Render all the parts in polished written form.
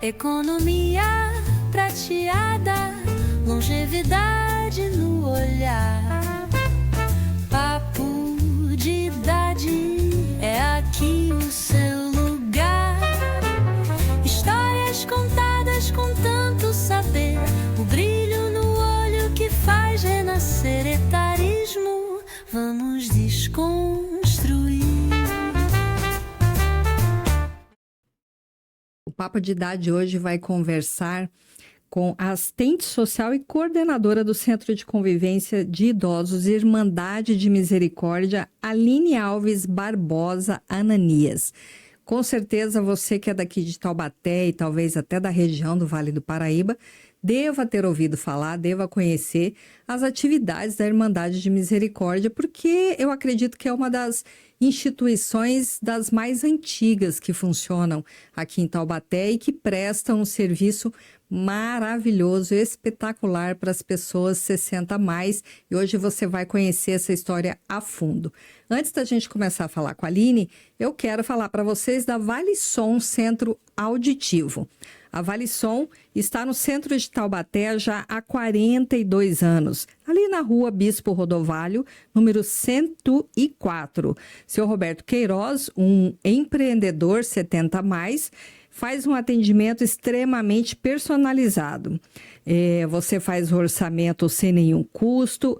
Economia prateada, longevidade no olhar. Papo de idade, é aqui o seu lugar. Histórias contadas com tanto saber, o brilho no olho que faz renascer etarismo. Vamos desconstruir. O Papo de Idade hoje vai conversar com a assistente social e coordenadora do Centro de Convivência de Idosos Irmandade de Misericórdia, Aline Alves Barbosa Ananias. Com certeza você que é daqui de Taubaté e talvez até da região do Vale do Paraíba, deva ter ouvido falar, deva conhecer as atividades da Irmandade de Misericórdia, porque eu acredito que é uma das instituições das mais antigas que funcionam aqui em Taubaté e que prestam um serviço maravilhoso, espetacular para as pessoas 60 a mais. E hoje você vai conhecer essa história a fundo. Antes da gente começar a falar com a Aline, eu quero falar para vocês da Valisson Centro Auditivo. A Valisson está no centro de Taubaté já há 42 anos, ali na rua Bispo Rodovalho, número 104. Seu Roberto Queiroz, um empreendedor 70 a mais, faz um atendimento extremamente personalizado. Você faz o orçamento sem nenhum custo.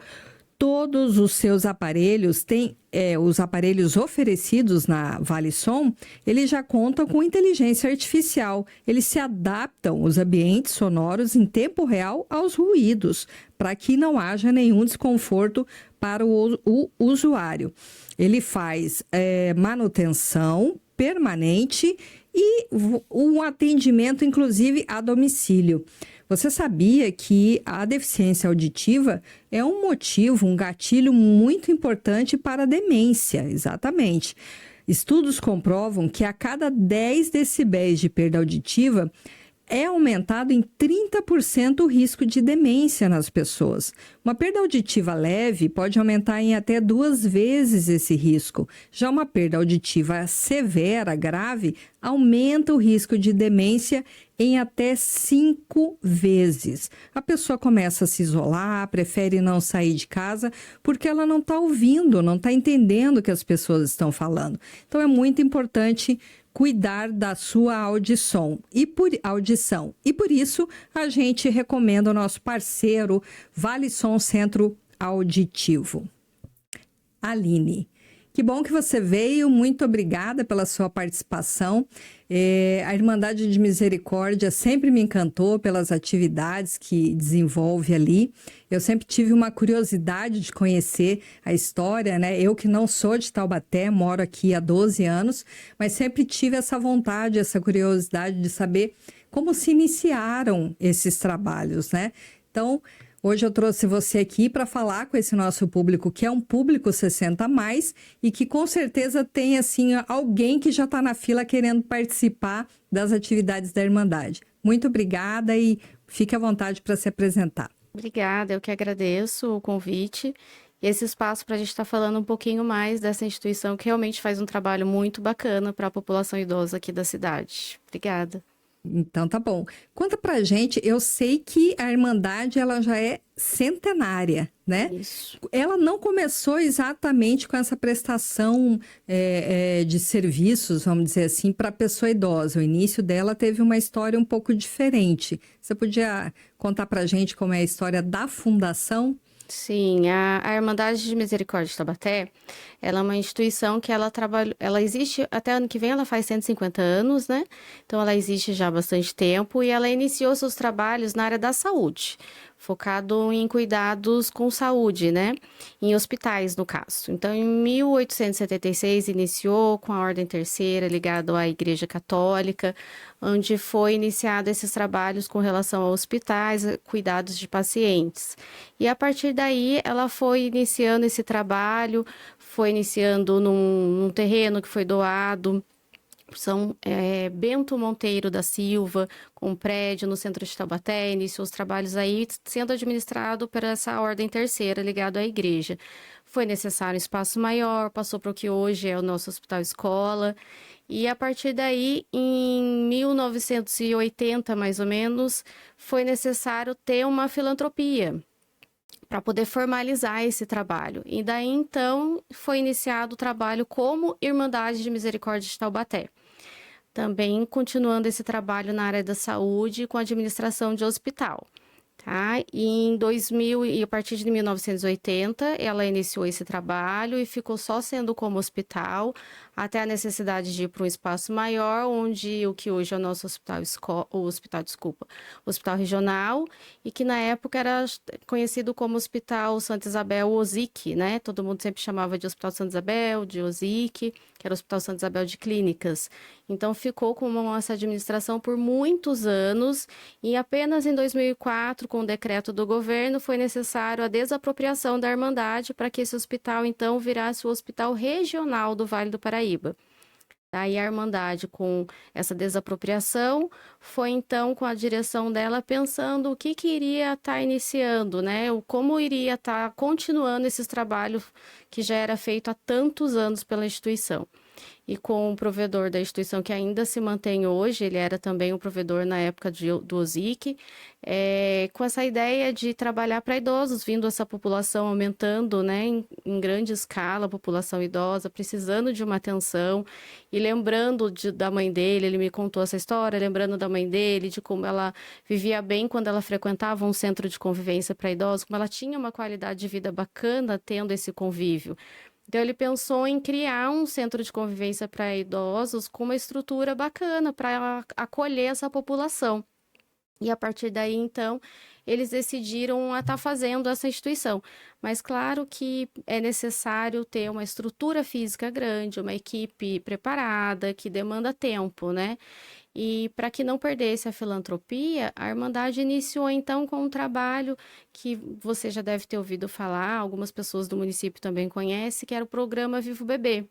Todos os seus aparelhos têm, os aparelhos oferecidos na Valisson, eles já contam com inteligência artificial. Eles se adaptam os ambientes sonoros em tempo real aos ruídos, para que não haja nenhum desconforto para o usuário. Ele faz manutenção permanente e um atendimento, inclusive, a domicílio. Você sabia que a deficiência auditiva é um motivo, um gatilho muito importante para a demência? Exatamente. Estudos comprovam que a cada 10 decibéis de perda auditiva é aumentado em 30% o risco de demência nas pessoas. Uma perda auditiva leve pode aumentar em até 2 vezes esse risco. Já uma perda auditiva severa, grave, aumenta o risco de demência em até 5 vezes. A pessoa começa a se isolar, prefere não sair de casa porque ela não está ouvindo, não está entendendo o que as pessoas estão falando. Então é muito importante cuidar da sua audição. E por isso, a gente recomenda o nosso parceiro Valisson Centro Auditivo. Aline, que bom que você veio, muito obrigada pela sua participação. A Irmandade de Misericórdia sempre me encantou pelas atividades que desenvolve ali. Eu sempre tive uma curiosidade de conhecer a história, né? Eu que não sou de Taubaté, moro aqui há 12 anos, mas sempre tive essa vontade, essa curiosidade de saber como se iniciaram esses trabalhos, né? Então, hoje eu trouxe você aqui para falar com esse nosso público, que é um público 60 a mais e que com certeza tem assim alguém que já está na fila querendo participar das atividades da Irmandade. Muito obrigada e fique à vontade para se apresentar. Obrigada, eu que agradeço o convite e esse espaço para a gente estar falando um pouquinho mais dessa instituição que realmente faz um trabalho muito bacana para a população idosa aqui da cidade. Obrigada. Então tá bom. Conta pra gente, eu sei que a Irmandade ela já é centenária, né? Isso. Ela não começou exatamente com essa prestação de serviços, vamos dizer assim, para a pessoa idosa. O início dela teve uma história um pouco diferente. Você podia contar pra gente como é a história da fundação? Sim, a Irmandade de Misericórdia de Taubaté, ela é uma instituição que ela existe, até ano que vem ela faz 150 anos, né? Então ela existe já há bastante tempo e ela iniciou seus trabalhos na área da saúde, focado em cuidados com saúde, né? Em hospitais, no caso. Então, em 1876, iniciou com a Ordem Terceira, ligado à Igreja Católica, onde foi iniciado esses trabalhos com relação a hospitais, cuidados de pacientes. E a partir daí, ela foi iniciando esse trabalho, foi iniciando num terreno que foi doado São Bento Monteiro da Silva, com um prédio no centro de Taubaté, iniciou os trabalhos aí, sendo administrado por essa ordem terceira, ligado à igreja. Foi necessário um espaço maior, passou para o que hoje é o nosso hospital escola, e a partir daí, em 1980, mais ou menos, foi necessário ter uma filantropia para poder formalizar esse trabalho. E daí, então, foi iniciado o trabalho como Irmandade de Misericórdia de Taubaté. Também continuando esse trabalho na área da saúde com administração de hospital. Tá? E em 2000, e a partir de 1980, ela iniciou esse trabalho e ficou só sendo como hospital, até a necessidade de ir para um espaço maior, onde o que hoje é o nosso hospital regional, e que na época era conhecido como Hospital Santa Isabel OSIC, né? Todo mundo sempre chamava de Hospital Santa Isabel, de OSIC, que era o Hospital Santa Isabel de Clínicas. Então, ficou com essa administração por muitos anos, e apenas em 2004, com o decreto do governo, foi necessário a desapropriação da Irmandade para que esse hospital, então, virasse o Hospital Regional do Vale do Paraíba. Daí a Irmandade, com essa desapropriação, foi então com a direção dela pensando o que iria estar iniciando, né? Como iria estar continuando esses trabalhos que já era feito há tantos anos pela instituição. E com o provedor da instituição que ainda se mantém hoje, ele era também um provedor na época do OSIC, com essa ideia de trabalhar para idosos, vindo essa população aumentando, né, em grande escala, a população idosa, precisando de uma atenção, e lembrando da mãe dele, ele me contou essa história, lembrando da mãe dele, de como ela vivia bem quando ela frequentava um centro de convivência para idosos, como ela tinha uma qualidade de vida bacana tendo esse convívio. Então, ele pensou em criar um centro de convivência para idosos com uma estrutura bacana para acolher essa população. E a partir daí, então, eles decidiram estar fazendo essa instituição. Mas claro que é necessário ter uma estrutura física grande, uma equipe preparada, que demanda tempo, né? E para que não perdesse a filantropia, a Irmandade iniciou então com um trabalho que você já deve ter ouvido falar, algumas pessoas do município também conhecem, que era o programa Vivo Bebê.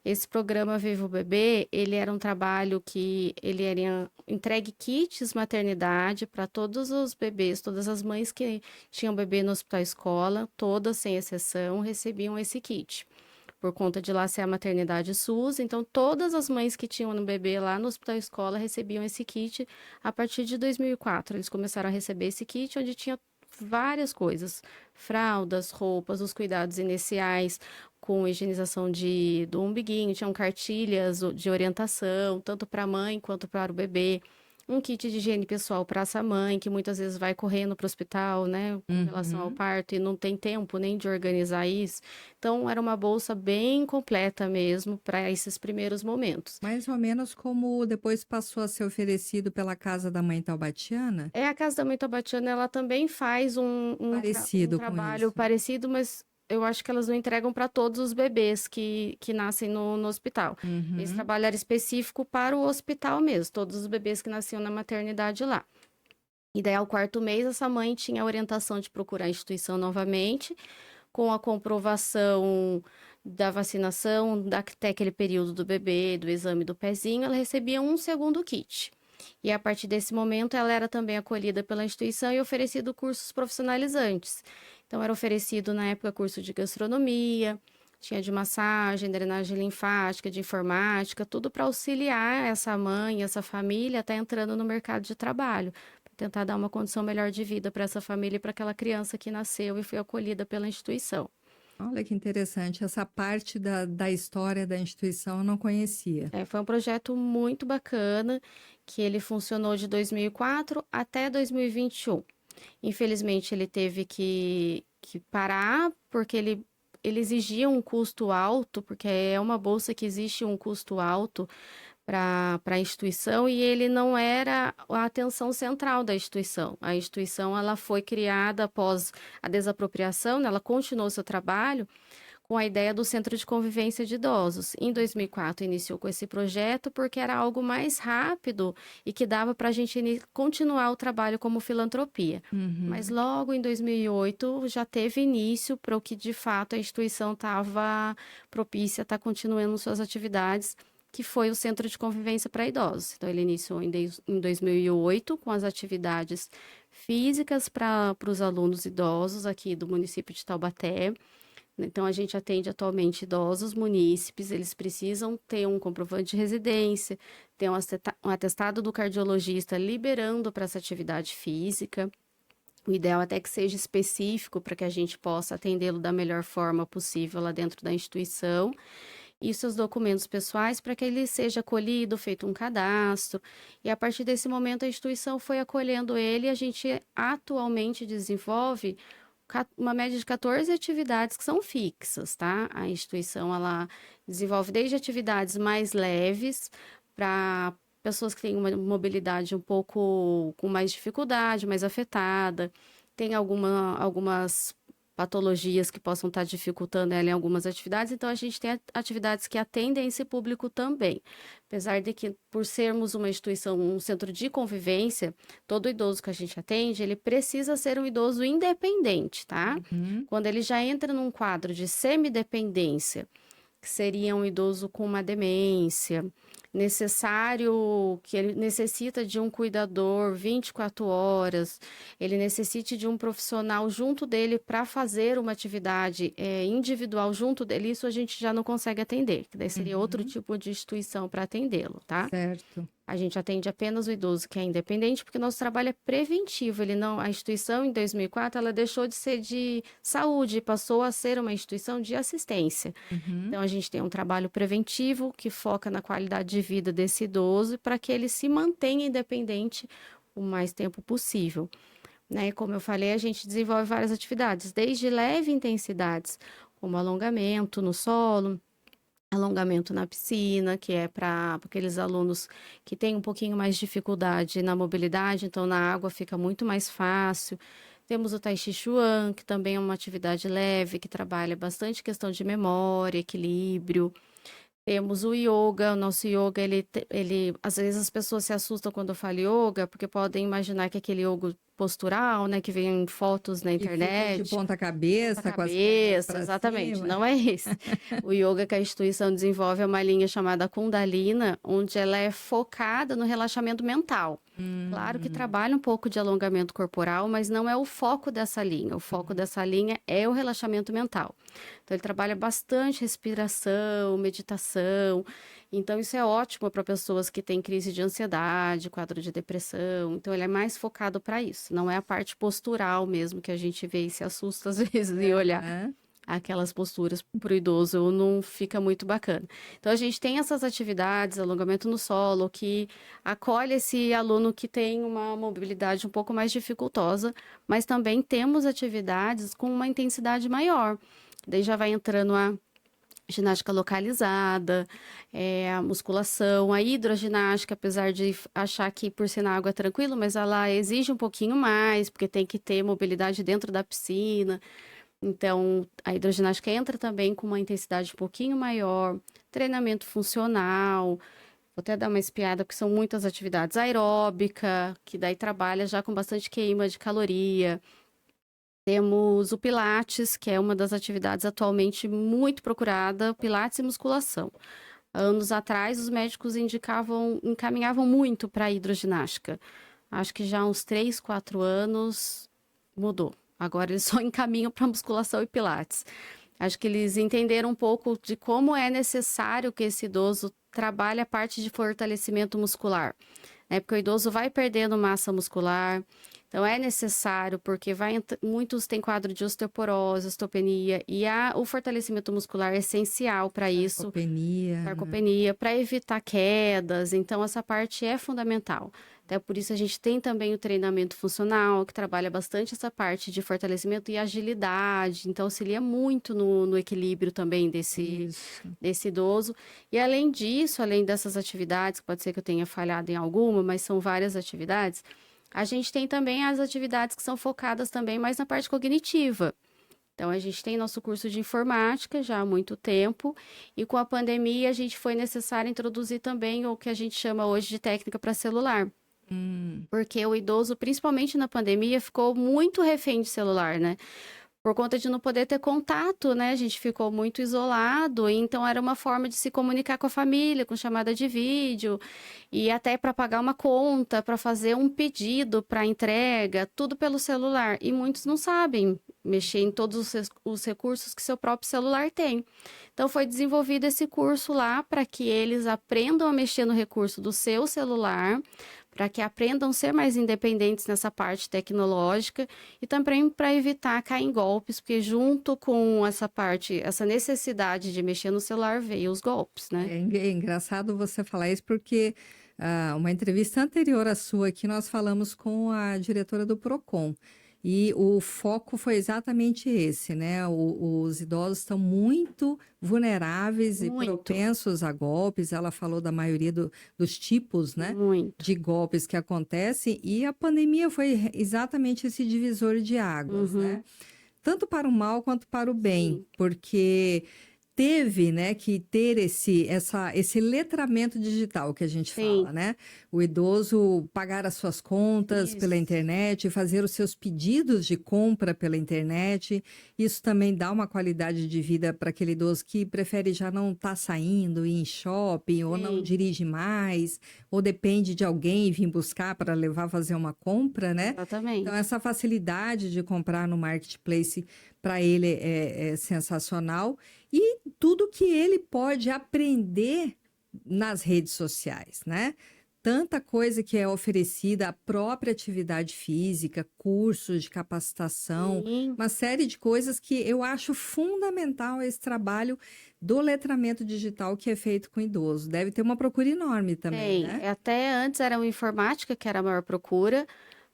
Esse programa Vivo Bebê, ele era um trabalho que ele era entregue kits maternidade para todos os bebês, todas as mães que tinham bebê no hospital escola, todas sem exceção, recebiam esse kit. Por conta de lá ser a maternidade SUS, então todas as mães que tinham um bebê lá no hospital escola recebiam esse kit a partir de 2004. Eles começaram a receber esse kit onde tinha várias coisas, fraldas, roupas, os cuidados iniciais, com higienização do umbiguinho, tinham cartilhas de orientação, tanto para a mãe quanto para o bebê. Um kit de higiene pessoal para essa mãe, que muitas vezes vai correndo para o hospital, né, com relação ao parto, e não tem tempo nem de organizar isso. Então, era uma bolsa bem completa mesmo para esses primeiros momentos. Mais ou menos como depois passou a ser oferecido pela Casa da Mãe Taubatiana? A Casa da Mãe Taubatiana, ela também faz um trabalho parecido, mas eu acho que elas não entregam para todos os bebês que nascem no hospital. Esse trabalho era específico para o hospital mesmo, todos os bebês que nasciam na maternidade lá. E daí, ao 4º mês, essa mãe tinha a orientação de procurar a instituição novamente, com a comprovação da vacinação, até aquele período do bebê, do exame do pezinho, ela recebia um segundo kit. E a partir desse momento, ela era também acolhida pela instituição e oferecido cursos profissionalizantes. Então, era oferecido, na época, curso de gastronomia, tinha de massagem, drenagem linfática, de informática, tudo para auxiliar essa mãe, essa família, até entrando no mercado de trabalho, para tentar dar uma condição melhor de vida para essa família e para aquela criança que nasceu e foi acolhida pela instituição. Olha que interessante, essa parte da história da instituição eu não conhecia. Foi um projeto muito bacana, que ele funcionou de 2004 até 2021. Infelizmente, ele teve que parar, porque ele exigia um custo alto, porque é uma bolsa que existe um custo alto para a instituição, e ele não era a atenção central da instituição. A instituição, ela foi criada após a desapropriação, né? Ela continuou seu trabalho com a ideia do Centro de Convivência de Idosos. Em 2004, iniciou com esse projeto porque era algo mais rápido e que dava para a gente continuar o trabalho como filantropia. Mas logo em 2008 já teve início para o que de fato a instituição estava propícia a estar continuando suas atividades, que foi o Centro de Convivência para Idosos. Então, ele iniciou em 2008 com as atividades físicas para os alunos idosos aqui do município de Taubaté. Então, a gente atende atualmente idosos munícipes, eles precisam ter um comprovante de residência, ter um atestado do cardiologista liberando para essa atividade física. O ideal até que seja específico para que a gente possa atendê-lo da melhor forma possível lá dentro da instituição. E seus documentos pessoais para que ele seja acolhido, feito um cadastro. E a partir desse momento a instituição foi acolhendo ele e a gente atualmente desenvolve uma média de 14 atividades que são fixas, tá? A instituição, ela desenvolve desde atividades mais leves para pessoas que têm uma mobilidade um pouco com mais dificuldade, mais afetada, tem algumas patologias que possam estar dificultando ela em algumas atividades, então a gente tem atividades que atendem esse público também. Apesar de que, por sermos uma instituição, um centro de convivência, todo idoso que a gente atende, ele precisa ser um idoso independente, tá? Quando ele já entra num quadro de semidependência, que seria um idoso com uma demência, que ele necessita de um cuidador 24 horas, ele necessite de um profissional junto dele para fazer uma atividade individual junto dele, isso a gente já não consegue atender, que daí seria outro tipo de instituição para atendê-lo, tá? Certo. A gente atende apenas o idoso que é independente, porque nosso trabalho é preventivo. A instituição, em 2004, ela deixou de ser de saúde e passou a ser uma instituição de assistência. Então, a gente tem um trabalho preventivo que foca na qualidade de vida desse idoso para que ele se mantenha independente o mais tempo possível. Né? Como eu falei, a gente desenvolve várias atividades, desde leve intensidades, como alongamento no solo, alongamento na piscina, que é para aqueles alunos que têm um pouquinho mais de dificuldade na mobilidade, então na água fica muito mais fácil. Temos o Tai Chi Chuan, que também é uma atividade leve, que trabalha bastante questão de memória, equilíbrio. Temos o yoga, o nosso yoga, às vezes as pessoas se assustam quando eu falo yoga, porque podem imaginar que aquele yoga postural, né, que vem em fotos na internet. De ponta cabeça, com as pernas pra exatamente, cima. Não é esse. O yoga que a instituição desenvolve é uma linha chamada Kundalina, onde ela é focada no relaxamento mental. Claro que trabalha um pouco de alongamento corporal, mas não é o foco dessa linha. O foco dessa linha é o relaxamento mental. Então, ele trabalha bastante respiração, meditação. Então, isso é ótimo para pessoas que têm crise de ansiedade, quadro de depressão. Então, ele é mais focado para isso. Não é a parte postural mesmo que a gente vê e se assusta às vezes em olhar. Aquelas posturas para o idoso não fica muito bacana. Então, a gente tem essas atividades, alongamento no solo, que acolhe esse aluno que tem uma mobilidade um pouco mais dificultosa, mas também temos atividades com uma intensidade maior. Daí já vai entrando a ginástica localizada, a musculação, a hidroginástica, apesar de achar que por ser na água é tranquilo, mas ela exige um pouquinho mais, porque tem que ter mobilidade dentro da piscina. Então, a hidroginástica entra também com uma intensidade um pouquinho maior, treinamento funcional, vou até dar uma espiada, porque são muitas atividades, aeróbica, que daí trabalha já com bastante queima de caloria. Temos o Pilates, que é uma das atividades atualmente muito procurada, Pilates e musculação. Anos atrás, os médicos encaminhavam muito para a hidroginástica. Acho que já há uns 3, 4 anos mudou. Agora eles só encaminham para musculação e pilates. Acho que eles entenderam um pouco de como é necessário que esse idoso trabalhe a parte de fortalecimento muscular, né? Porque o idoso vai perdendo massa muscular, então é necessário, porque muitos têm quadro de osteoporose, osteopenia, e o fortalecimento muscular é essencial para isso. Sarcopenia, para evitar quedas, então essa parte é fundamental. Até por isso a gente tem também o treinamento funcional, que trabalha bastante essa parte de fortalecimento e agilidade, então auxilia muito no equilíbrio também desse idoso. E além disso, além dessas atividades, pode ser que eu tenha falhado em alguma, mas são várias atividades, a gente tem também as atividades que são focadas também mais na parte cognitiva. Então, a gente tem nosso curso de informática já há muito tempo, e com a pandemia a gente foi necessário introduzir também o que a gente chama hoje de técnica para celular. Porque o idoso, principalmente na pandemia, ficou muito refém de celular, né? por conta de não poder ter contato, né? A gente ficou muito isolado, então era uma forma de se comunicar com a família, com chamada de vídeo, e até para pagar uma conta, para fazer um pedido para entrega, tudo pelo celular. E muitos não sabem mexer em todos os recursos que seu próprio celular tem. Então foi desenvolvido esse curso lá para que eles aprendam a mexer no recurso do seu celular, para que aprendam a ser mais independentes nessa parte tecnológica e também para evitar cair em golpes, porque junto com essa parte, essa necessidade de mexer no celular, veio os golpes, né? É engraçado você falar isso porque uma entrevista anterior à sua aqui nós falamos com a diretora do Procon e o foco foi exatamente esse, né? Os idosos estão muito vulneráveis e Muito. propensos a golpes. Ela falou da maioria dos tipos, né? Muito. De golpes que acontecem e a pandemia foi exatamente esse divisor de águas, né? Tanto para o mal quanto para o bem, Sim. porque teve, né, que ter esse letramento digital que a gente Sim. fala, né? O idoso pagar as suas contas pela Isso. internet, fazer os seus pedidos de compra pela internet. Isso também dá uma qualidade de vida para aquele idoso que prefere já não estar saindo, ir em shopping, ou não Sim. dirige mais, ou depende de alguém vir buscar para levar a fazer uma compra, né? Exatamente. Então, essa facilidade de comprar no marketplace para ele é sensacional. E tudo que ele pode aprender nas redes sociais, né? Tanta coisa que é oferecida, a própria atividade física, cursos de capacitação, Sim. uma série de coisas que eu acho fundamental esse trabalho do letramento digital que é feito com idoso. Deve ter uma procura enorme também, Tem. né? Até antes era a informática, que era a maior procura,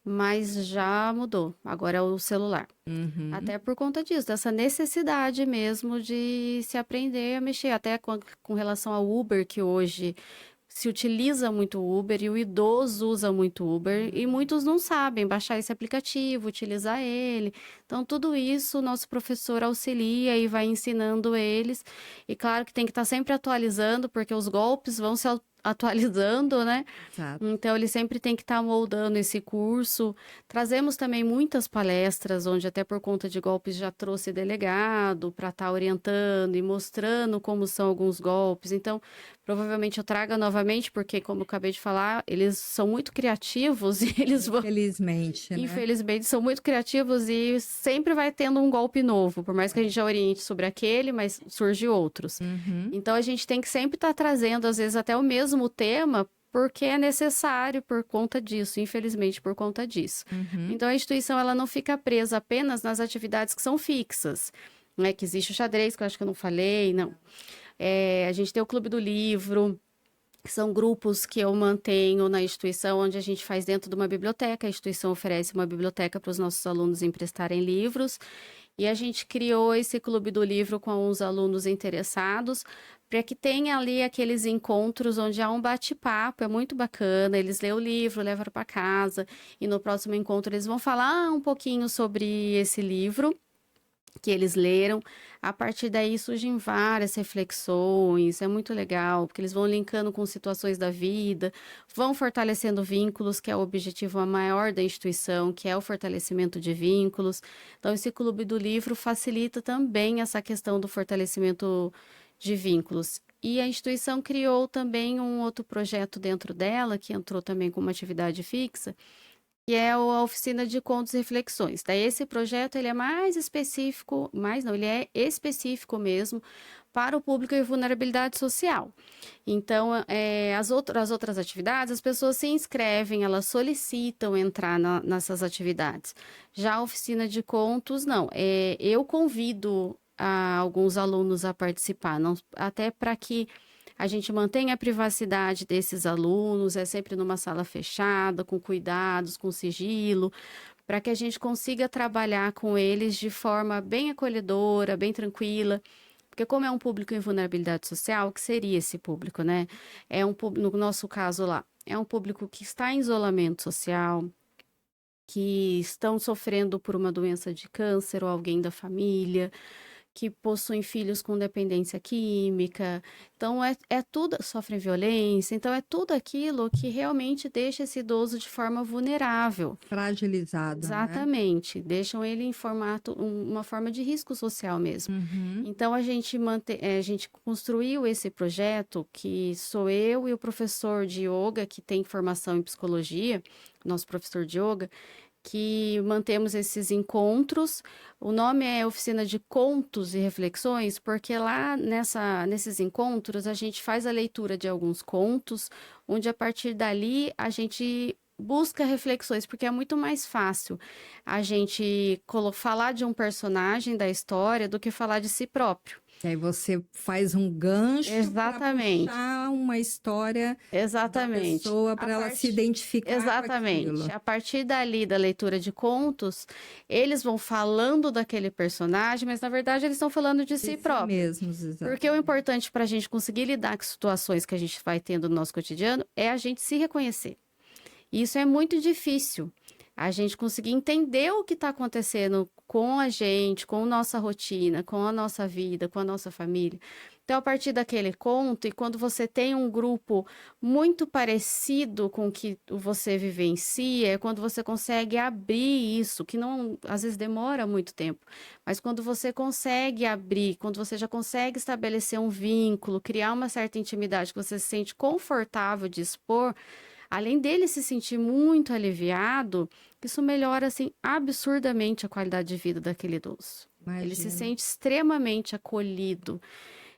mas já mudou. Agora é o celular. Uhum. Até por conta disso, dessa necessidade mesmo de se aprender a mexer. Até com relação ao Uber, que hoje se utiliza muito o Uber e o idoso usa muito o Uber e muitos não sabem baixar esse aplicativo, utilizar ele. Então, tudo isso o nosso professor auxilia e vai ensinando eles. E claro que tem que estar sempre atualizando, porque os golpes vão se atualizando, né? Exato. Então, ele sempre tem que estar moldando esse curso. Trazemos também muitas palestras, onde até por conta de golpes já trouxe delegado para estar orientando e mostrando como são alguns golpes. Então, provavelmente eu traga novamente, porque como eu acabei de falar, eles são muito criativos e eles vão... Infelizmente, né? Infelizmente, são muito criativos e sempre vai tendo um golpe novo, por mais que a gente já oriente sobre aquele, mas surge outros. Uhum. Então, a gente tem que sempre estar trazendo, às vezes, até o mesmo tema, porque é necessário por conta disso, infelizmente, por conta disso. Uhum. Então, a instituição ela não fica presa apenas nas atividades que são fixas, né? Que existe o xadrez, que eu acho que eu não falei, não. A gente tem o Clube do Livro, que são grupos que eu mantenho na instituição, onde a gente faz dentro de uma biblioteca. A instituição oferece uma biblioteca para os nossos alunos emprestarem livros. E a gente criou esse Clube do Livro com os alunos interessados, para que tenha ali aqueles encontros onde há um bate-papo, é muito bacana. Eles lêem o livro, levam para casa, e no próximo encontro eles vão falar um pouquinho sobre esse livro que eles leram. A partir daí surgem várias reflexões, é muito legal, porque eles vão linkando com situações da vida, vão fortalecendo vínculos, que é o objetivo maior da instituição, que é o fortalecimento de vínculos. Então, esse Clube do Livro facilita também essa questão do fortalecimento de vínculos. E a instituição criou também um outro projeto dentro dela, que entrou também como atividade fixa, que é a oficina de contos e reflexões. Daí esse projeto ele é mais específico, ele é específico mesmo para o público em vulnerabilidade social. Então, as outras atividades, as pessoas se inscrevem, elas solicitam entrar nessas atividades. Já a oficina de contos, não. Eu convido alguns alunos a participar, até para que a gente mantém a privacidade desses alunos, é sempre numa sala fechada, com cuidados, com sigilo, para que a gente consiga trabalhar com eles de forma bem acolhedora, bem tranquila. Porque como é um público em vulnerabilidade social, o que seria esse público, né? No nosso caso lá, é um público que está em isolamento social, que estão sofrendo por uma doença de câncer ou alguém da família, que possuem filhos com dependência química. Então, é tudo, sofrem violência. Então, é tudo aquilo que realmente deixa esse idoso de forma vulnerável. Fragilizado, né? Exatamente. Deixam ele em uma forma de risco social mesmo. Então, a gente construiu esse projeto, que sou eu e o professor de yoga, que tem formação em psicologia, nosso professor de yoga, que mantemos esses encontros. O nome é Oficina de Contos e Reflexões, porque lá nesses encontros a gente faz a leitura de alguns contos, onde a partir dali a gente busca reflexões, porque é muito mais fácil a gente falar de um personagem da história do que falar de si próprio. E aí você faz um gancho para puxar uma história da pessoa para ela se identificar com aquilo. A partir dali, da leitura de contos, eles vão falando daquele personagem, mas na verdade eles estão falando de si próprio. Mesmos, exatamente. Porque o importante para a gente conseguir lidar com situações que a gente vai tendo no nosso cotidiano é a gente se reconhecer. E isso é muito difícil. A gente conseguir entender o que está acontecendo com a gente, com a nossa rotina, com a nossa vida, com a nossa família. Então, a partir daquele conto, e quando você tem um grupo muito parecido com o que você vivencia, é quando você consegue abrir isso, que não, às vezes demora muito tempo, mas quando você consegue abrir, quando você já consegue estabelecer um vínculo, criar uma certa intimidade, que você se sente confortável de expor, além dele se sentir muito aliviado, isso melhora, assim, absurdamente a qualidade de vida daquele idoso. Imagina. Ele se sente extremamente acolhido.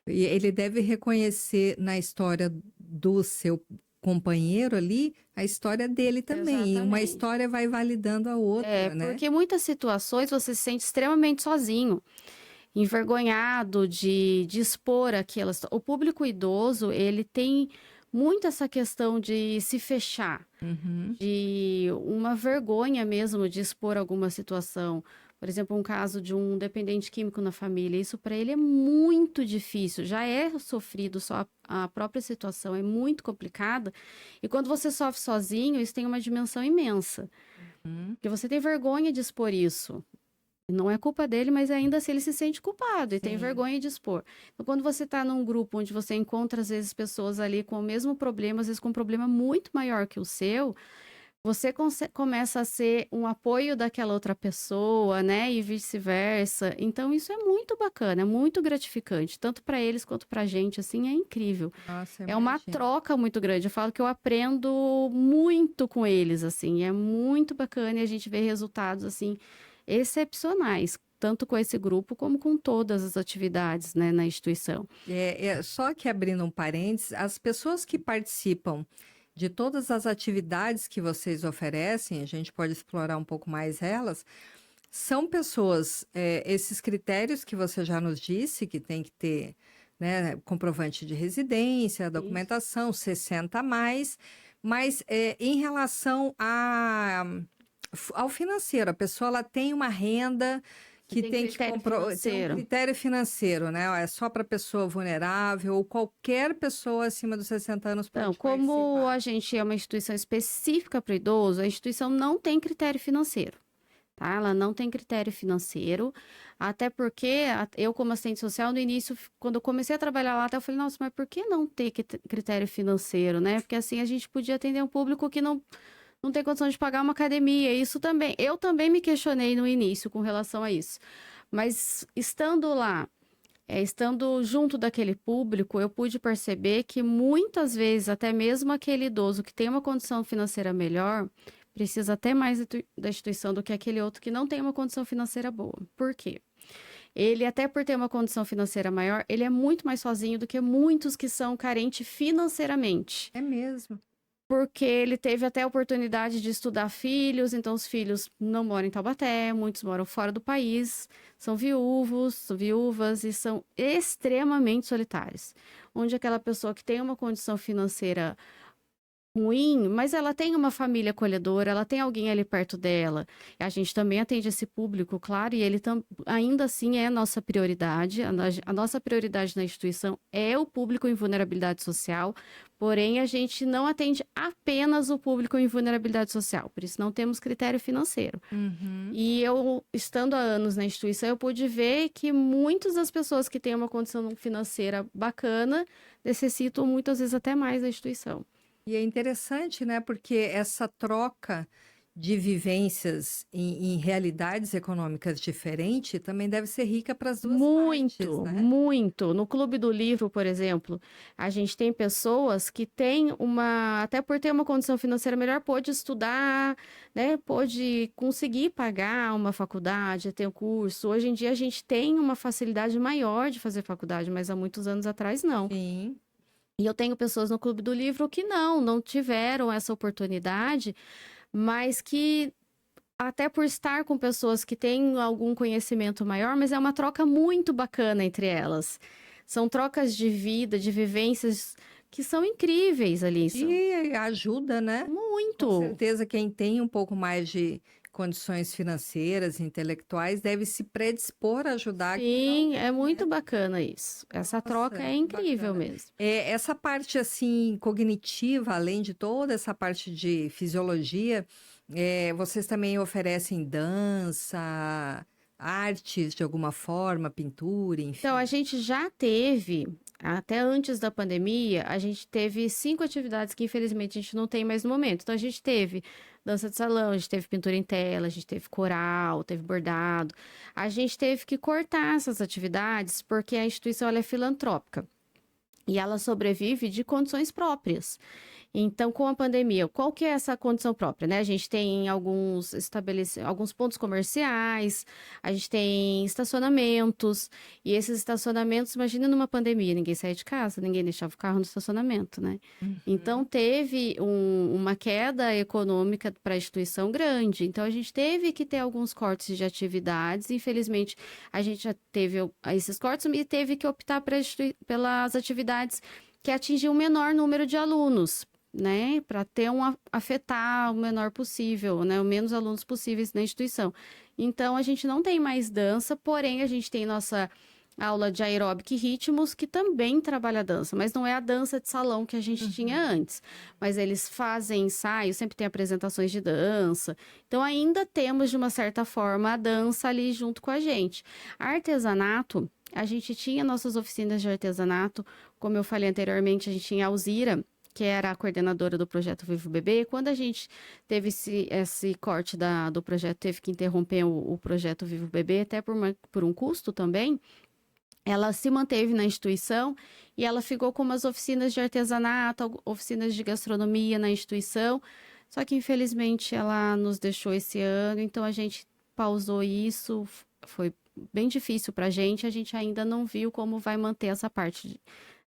E ele deve reconhecer na história do seu companheiro ali, a história dele também. Exatamente. E uma história vai validando a outra, né? Porque em muitas situações você se sente extremamente sozinho, envergonhado de expor aquelas... O público idoso, ele tem muito essa questão de se fechar, de uma vergonha mesmo de expor alguma situação. Por exemplo, um caso de um dependente químico na família, isso para ele é muito difícil, já é sofrido, só a própria situação é muito complicada, e quando você sofre sozinho, isso tem uma dimensão imensa, porque você tem vergonha de expor isso. Não é culpa dele, mas ainda assim ele se sente culpado e tem vergonha de expor. Então, quando você está num grupo onde você encontra, às vezes, pessoas ali com o mesmo problema, às vezes com um problema muito maior que o seu, você começa a ser um apoio daquela outra pessoa, né? E vice-versa. Então, isso é muito bacana, é muito gratificante, tanto para eles quanto para a gente, assim, é incrível. Nossa, é uma troca muito grande. Eu falo que eu aprendo muito com eles, assim, é muito bacana e a gente vê resultados, assim, excepcionais, tanto com esse grupo como com todas as atividades, né, na instituição. Só que abrindo um parênteses, as pessoas que participam de todas as atividades que vocês oferecem, a gente pode explorar um pouco mais elas, são pessoas, esses critérios que você já nos disse, que tem que ter, né, comprovante de residência, documentação, 60 a mais, mas em relação ao financeiro, a pessoa ela tem uma renda que tem que comprovar, tem um critério financeiro, né? É só para pessoa vulnerável ou qualquer pessoa acima dos 60 anos pode participar. Como a gente é uma instituição específica para o idoso, a instituição não tem critério financeiro, tá? Ela não tem critério financeiro, até porque eu, como assistente social, no início, quando eu comecei a trabalhar lá, até eu falei, nossa, mas por que não ter critério financeiro, né? Porque assim a gente podia atender um público que não tem condição de pagar uma academia, isso também. Eu também me questionei no início com relação a isso. Mas estando lá, estando junto daquele público, eu pude perceber que muitas vezes, até mesmo aquele idoso que tem uma condição financeira melhor, precisa até mais da instituição do que aquele outro que não tem uma condição financeira boa. Por quê? Ele, até por ter uma condição financeira maior, ele é muito mais sozinho do que muitos que são carentes financeiramente. É mesmo. Porque ele teve até a oportunidade de estudar filhos, então os filhos não moram em Taubaté, muitos moram fora do país, são viúvas e são extremamente solitários. Onde aquela pessoa que tem uma condição financeira ruim, mas ela tem uma família acolhedora, ela tem alguém ali perto dela. A gente também atende esse público, claro, e ele ainda assim é a nossa prioridade. A nossa prioridade na instituição é o público em vulnerabilidade social, porém a gente não atende apenas o público em vulnerabilidade social, por isso não temos critério financeiro. E eu, estando há anos na instituição, eu pude ver que muitas das pessoas que têm uma condição financeira bacana necessitam muitas vezes até mais da instituição. E é interessante, né? Porque essa troca de vivências em realidades econômicas diferentes também deve ser rica para as duas partes, Muito, né? muito. No Clube do Livro, por exemplo, a gente tem pessoas que têm até por ter uma condição financeira melhor, pôde estudar, né? Pôde conseguir pagar uma faculdade, ter um curso. Hoje em dia a gente tem uma facilidade maior de fazer faculdade, mas há muitos anos atrás não. Sim. E eu tenho pessoas no Clube do Livro que não tiveram essa oportunidade, mas que até por estar com pessoas que têm algum conhecimento maior, mas é uma troca muito bacana entre elas. São trocas de vida, de vivências que são incríveis ali. E ajuda, né? Muito. Com certeza, quem tem um pouco mais de condições financeiras, intelectuais, deve se predispor a ajudar. Sim, é muito bacana isso. Essa troca é incrível bacana. mesmo. Essa parte, assim, cognitiva, além de toda essa parte de fisiologia, vocês também oferecem dança, artes de alguma forma, pintura, enfim. Então, a gente já teve, até antes da pandemia, a gente teve 5 atividades que infelizmente a gente não tem mais no momento. Então, a gente teve dança de salão, a gente teve pintura em tela, a gente teve coral, teve bordado. A gente teve que cortar essas atividades porque a instituição ela é filantrópica e ela sobrevive de condições próprias. Então, com a pandemia, qual que é essa condição própria, né? A gente tem alguns pontos comerciais, a gente tem estacionamentos, e esses estacionamentos, imagina numa pandemia, ninguém saía de casa, ninguém deixava o carro no estacionamento, né? Então, teve uma queda econômica para a instituição grande. Então, a gente teve que ter alguns cortes de atividades. Infelizmente, a gente já teve esses cortes e teve que optar pelas atividades que atingiam o menor número de alunos, né, para afetar o menor possível, né, o menos alunos possíveis na instituição. Então, a gente não tem mais dança, porém, a gente tem nossa aula de aeróbica e ritmos, que também trabalha dança, mas não é a dança de salão que a gente tinha antes. Mas eles fazem ensaio, sempre tem apresentações de dança. Então, ainda temos, de uma certa forma, a dança ali junto com a gente. Artesanato, a gente tinha nossas oficinas de artesanato, como eu falei anteriormente, a gente tinha a Alzira, que era a coordenadora do projeto Vivo Bebê. Quando a gente teve esse corte do projeto, teve que interromper o projeto Vivo Bebê, até por um custo também, ela se manteve na instituição e ela ficou com umas oficinas de artesanato, oficinas de gastronomia na instituição, só que infelizmente ela nos deixou esse ano, então a gente pausou isso, foi bem difícil para a gente ainda não viu como vai manter essa parte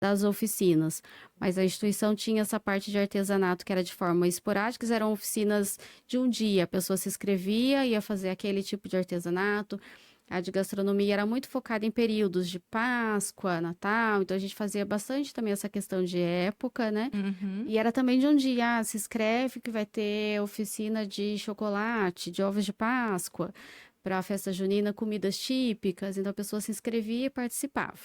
das oficinas, mas a instituição tinha essa parte de artesanato que era de forma esporádica, eram oficinas de um dia, a pessoa se inscrevia, ia fazer aquele tipo de artesanato. A de gastronomia era muito focada em períodos de Páscoa, Natal, então a gente fazia bastante também essa questão de época, né? E era também de um dia, se inscreve que vai ter oficina de chocolate, de ovos de Páscoa, para a festa junina, comidas típicas, então a pessoa se inscrevia e participava.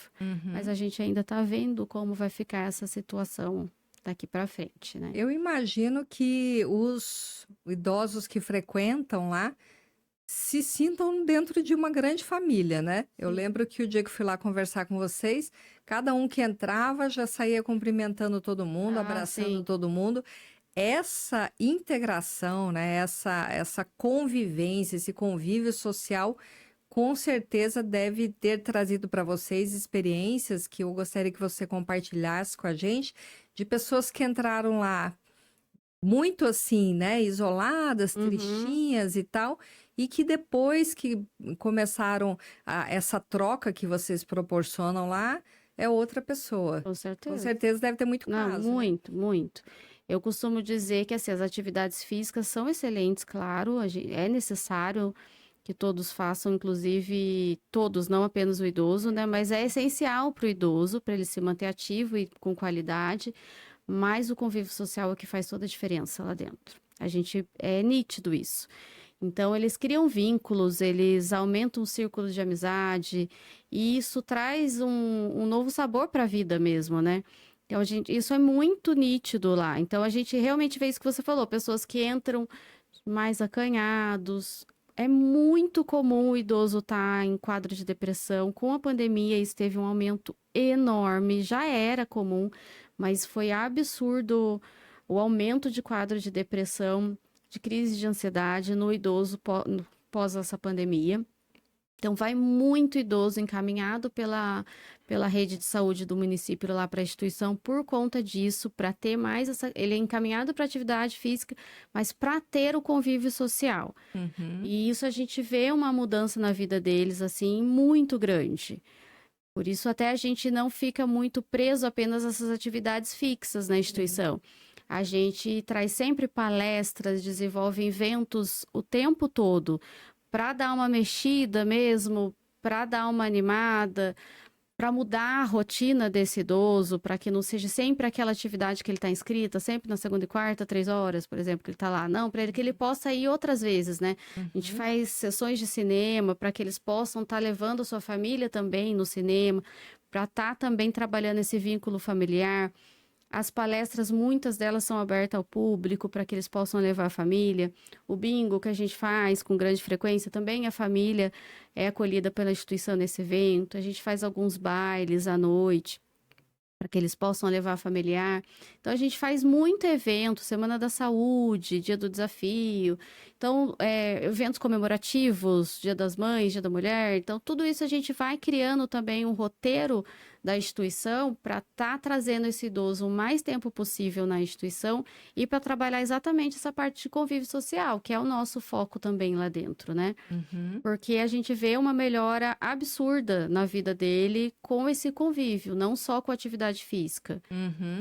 Mas a gente ainda está vendo como vai ficar essa situação daqui para frente, né? Eu imagino que os idosos que frequentam lá se sintam dentro de uma grande família, né? Eu lembro que o dia que fui lá conversar com vocês, cada um que entrava já saía cumprimentando todo mundo, abraçando todo mundo. Essa integração, né? Essa convivência, esse convívio social, com certeza deve ter trazido para vocês experiências que eu gostaria que você compartilhasse com a gente, de pessoas que entraram lá muito assim, né? Isoladas, tristinhas e tal, e que depois que começaram essa troca que vocês proporcionam lá, é outra pessoa. Com certeza. Com certeza deve ter muito caso. Muito, né? Muito. Eu costumo dizer que assim, as atividades físicas são excelentes, claro, é necessário que todos façam, inclusive todos, não apenas o idoso, né? Mas é essencial para o idoso, para ele se manter ativo e com qualidade. mas o convívio social é o que faz toda a diferença lá dentro. É nítido isso. Então, eles criam vínculos, eles aumentam o círculo de amizade, e isso traz um novo sabor para a vida mesmo, né? Então, isso é muito nítido lá. Então, a gente realmente vê isso que você falou, pessoas que entram mais acanhados. É muito comum o idoso estar em quadro de depressão. Com a pandemia, isso teve um aumento enorme. Já era comum, mas foi absurdo o aumento de quadro de depressão, de crise de ansiedade no idoso pós essa pandemia. Então, vai muito idoso encaminhado pela rede de saúde do município lá para a instituição por conta disso, para ter mais ele é encaminhado para atividade física, mas para ter o convívio social. E isso a gente vê uma mudança na vida deles, assim, muito grande. Por isso, até a gente não fica muito preso apenas a essas atividades fixas na instituição. A gente traz sempre palestras, desenvolve eventos o tempo todo, para dar uma mexida mesmo, para dar uma animada, para mudar a rotina desse idoso, para que não seja sempre aquela atividade que ele está inscrita, sempre na segunda e quarta, 3 horas, por exemplo, que ele está lá. Não, para que ele possa ir outras vezes, né? A gente faz sessões de cinema para que eles possam estar levando a sua família também no cinema, para estar também trabalhando esse vínculo familiar. As palestras, muitas delas são abertas ao público para que eles possam levar a família. O bingo que a gente faz com grande frequência, também a família é acolhida pela instituição nesse evento. A gente faz alguns bailes à noite para que eles possam levar familiar. Então, a gente faz muito evento, Semana da Saúde, Dia do Desafio. Então, eventos comemorativos, Dia das Mães, Dia da Mulher. Então, tudo isso a gente vai criando também um roteiro da instituição para estar trazendo esse idoso o mais tempo possível na instituição e para trabalhar exatamente essa parte de convívio social, que é o nosso foco também lá dentro, né? Porque a gente vê uma melhora absurda na vida dele com esse convívio, não só com a atividade física.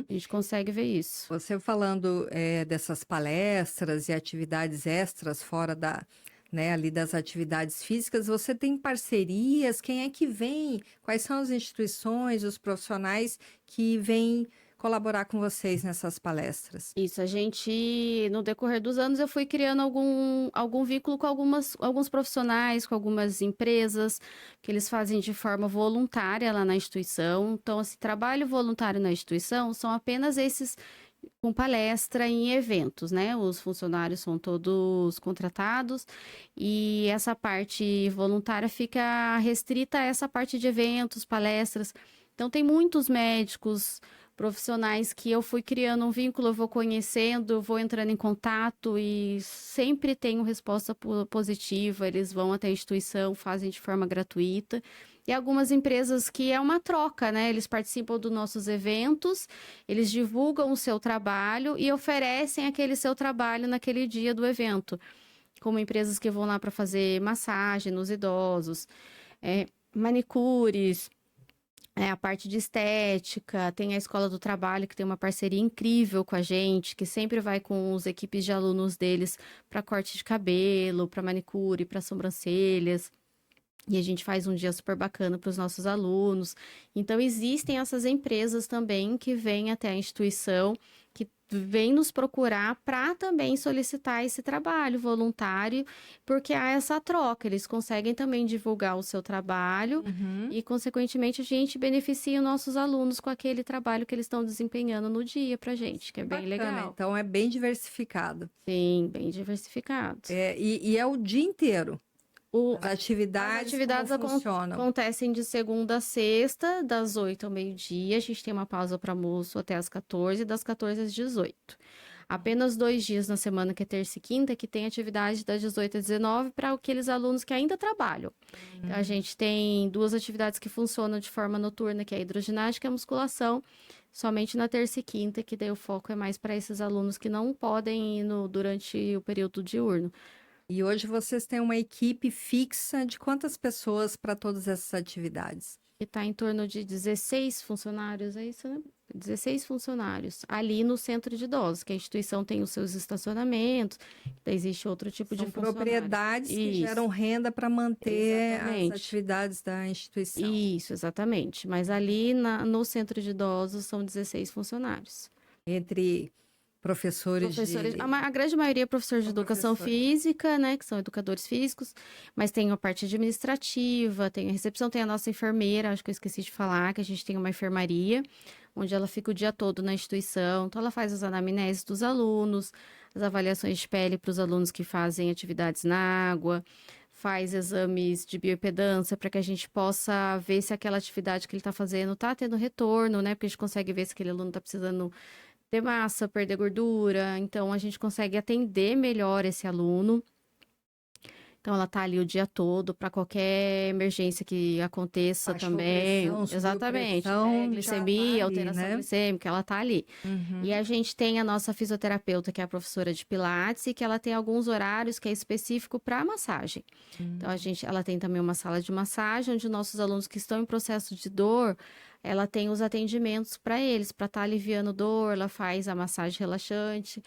A gente consegue ver isso. Você falando dessas palestras e atividades extras fora ali das atividades físicas, você tem parcerias? Quem é que vem? Quais são as instituições, os profissionais que vêm colaborar com vocês nessas palestras? Isso, no decorrer dos anos, eu fui criando algum vínculo com alguns profissionais, com algumas empresas, que eles fazem de forma voluntária lá na instituição. Então, esse trabalho voluntário na instituição são apenas esses com palestra em eventos, né? Os funcionários são todos contratados e essa parte voluntária fica restrita a essa parte de eventos, palestras. Então, tem muitos médicos, profissionais que eu fui criando um vínculo, eu vou conhecendo, eu vou entrando em contato e sempre tenho resposta positiva. Eles vão até a instituição, fazem de forma gratuita. E algumas empresas que é uma troca, né? Eles participam dos nossos eventos, eles divulgam o seu trabalho e oferecem aquele seu trabalho naquele dia do evento. Como empresas que vão lá para fazer massagem nos idosos, manicures, a parte de estética, tem a Escola do Trabalho, que tem uma parceria incrível com a gente, que sempre vai com as equipes de alunos deles para corte de cabelo, para manicure, para sobrancelhas. E a gente faz um dia super bacana para os nossos alunos. Então, existem essas empresas também que vêm até a instituição, que vêm nos procurar para também solicitar esse trabalho voluntário, porque há essa troca. Eles conseguem também divulgar o seu trabalho e, consequentemente, a gente beneficia os nossos alunos com aquele trabalho que eles estão desempenhando no dia para a gente, que é bem legal. Então, é bem diversificado. Sim, bem diversificado. E é o dia inteiro. As atividades como funcionam? Acontecem de segunda a sexta, das 8 ao meio-dia. A gente tem uma pausa para almoço até às 14, das 14 às 18. Apenas 2 dias na semana, que é terça e quinta, que tem atividade das 18 às 19 para aqueles alunos que ainda trabalham. Então, a gente tem 2 atividades que funcionam de forma noturna, que é a hidroginástica e a musculação, somente na terça e quinta, que daí o foco é mais para esses alunos que não podem ir durante o período diurno. E hoje vocês têm uma equipe fixa de quantas pessoas para todas essas atividades? Que está em torno de 16 funcionários, é isso, né? 16 funcionários ali no centro de idosos, que a instituição tem os seus estacionamentos, existe outro tipo de funcionário. Propriedades que geram renda para manter as atividades da instituição. Isso, exatamente. Mas ali no centro de idosos são 16 funcionários. entre professores Professores, de... a grande maioria é professor de São educação professores. física, né, que são educadores físicos, mas tem a parte administrativa, tem a recepção, tem a nossa enfermeira, acho que eu esqueci de falar, que a gente tem uma enfermaria, onde ela fica o dia todo na instituição, então ela faz as anamneses dos alunos, as avaliações de pele para os alunos que fazem atividades na água, faz exames de bioimpedância para que a gente possa ver se aquela atividade que ele está fazendo está tendo retorno, né, porque a gente consegue ver se aquele aluno está precisando ter massa, perder gordura, então a gente consegue atender melhor esse aluno. Então ela tá ali o dia todo para qualquer emergência que aconteça Baixou também. pressão, subiu Exatamente, pressão, já tá glicemia, ali, alteração né? glicêmica, ela tá ali. Uhum. E a gente tem a nossa fisioterapeuta, que é a professora de Pilates, e que ela tem alguns horários que é específico para massagem. Então ela tem também uma sala de massagem, onde nossos alunos que estão em processo de dor, ela tem os atendimentos para eles, para estar aliviando dor, ela faz a massagem relaxante.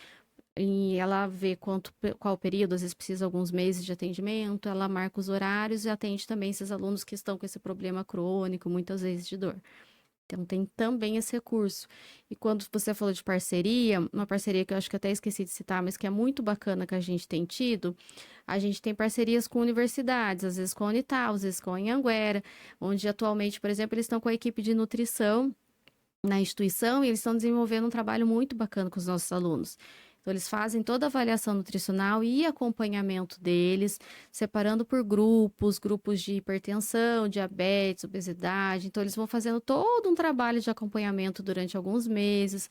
E ela vê qual o período, às vezes precisa alguns meses de atendimento, ela marca os horários e atende também esses alunos que estão com esse problema crônico, muitas vezes de dor. Então tem também esse recurso. E quando você falou de parceria, uma parceria que eu acho que até esqueci de citar, mas que é muito bacana que a gente tem tido, a gente tem parcerias com universidades, às vezes com a Unital, às vezes com a Anhanguera, onde atualmente, por exemplo, eles estão com a equipe de nutrição na instituição e eles estão desenvolvendo um trabalho muito bacana com os nossos alunos. Então, eles fazem toda a avaliação nutricional e acompanhamento deles, separando por grupos de hipertensão, diabetes, obesidade. Então, eles vão fazendo todo um trabalho de acompanhamento durante alguns meses,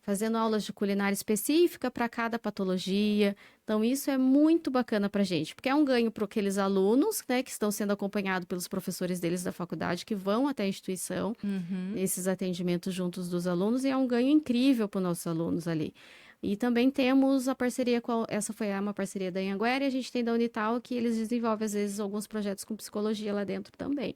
fazendo aulas de culinária específica para cada patologia. Então, isso é muito bacana para a gente, porque é um ganho para aqueles alunos, né, que estão sendo acompanhados pelos professores deles da faculdade, que vão até a instituição, nesses atendimentos juntos dos alunos, e é um ganho incrível para os nossos alunos ali. E também temos a parceria essa foi uma parceria da Anhanguera, e a gente tem da Unital, que eles desenvolvem, às vezes, alguns projetos com psicologia lá dentro também.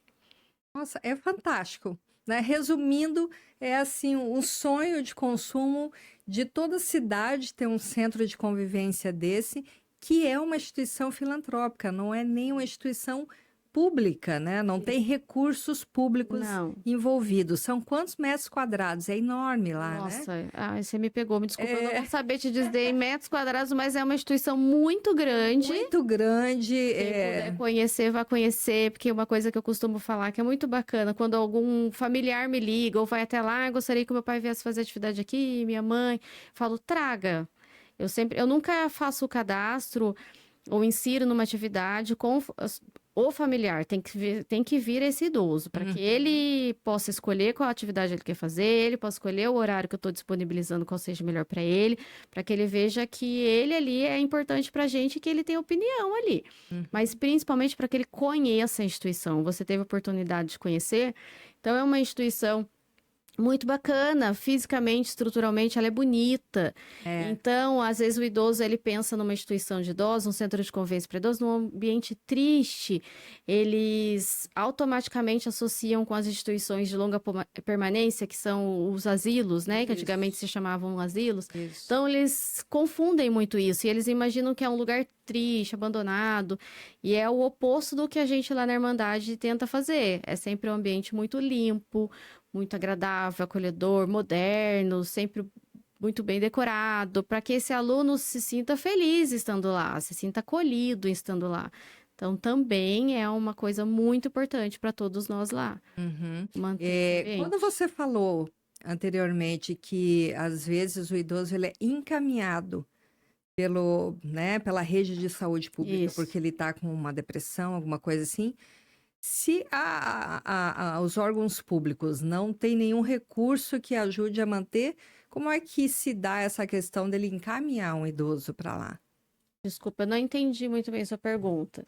Nossa, é fantástico, né? Resumindo, é assim um sonho de consumo de toda cidade ter um centro de convivência desse, que é uma instituição filantrópica, não é nem uma instituição pública, né? Não tem recursos públicos Não. envolvidos. São quantos metros quadrados? É enorme lá, né? Nossa, você me pegou, me desculpa, eu não vou saber te dizer em metros quadrados, mas é uma instituição muito grande. Muito grande. Quem puder conhecer, vai conhecer, porque uma coisa que eu costumo falar que é muito bacana, quando algum familiar me liga ou vai até lá, gostaria que meu pai viesse fazer atividade aqui, minha mãe, falo, traga. Eu nunca faço o cadastro ou insiro numa atividade com o familiar, tem que vir esse idoso, para que ele possa escolher qual atividade ele quer fazer, ele possa escolher o horário que eu estou disponibilizando, qual seja melhor para ele, para que ele veja que ele ali é importante para a gente e que ele tem opinião ali. Mas principalmente para que ele conheça a instituição. Você teve a oportunidade de conhecer, então é uma instituição muito bacana, fisicamente, estruturalmente, ela é bonita. Então, às vezes o idoso, ele pensa numa instituição de idosos, um centro de convivência para idosos, num ambiente triste, eles automaticamente associam com as instituições de longa permanência, que são os asilos, né? Que antigamente se chamavam asilos. Isso. Então, eles confundem muito isso, e eles imaginam que é um lugar triste, abandonado, e é o oposto do que a gente lá na Irmandade tenta fazer. É sempre um ambiente muito limpo, muito agradável, acolhedor, moderno, sempre muito bem decorado, para que esse aluno se sinta feliz estando lá, se sinta acolhido estando lá. Então, também é uma coisa muito importante para todos nós lá. Manter esse ambiente. Quando você falou anteriormente que, às vezes, o idoso ele é encaminhado pela rede de saúde pública, Isso. porque ele está com uma depressão, alguma coisa assim, se os órgãos públicos não têm nenhum recurso que ajude a manter, como é que se dá essa questão dele encaminhar um idoso para lá? Desculpa, eu não entendi muito bem a sua pergunta.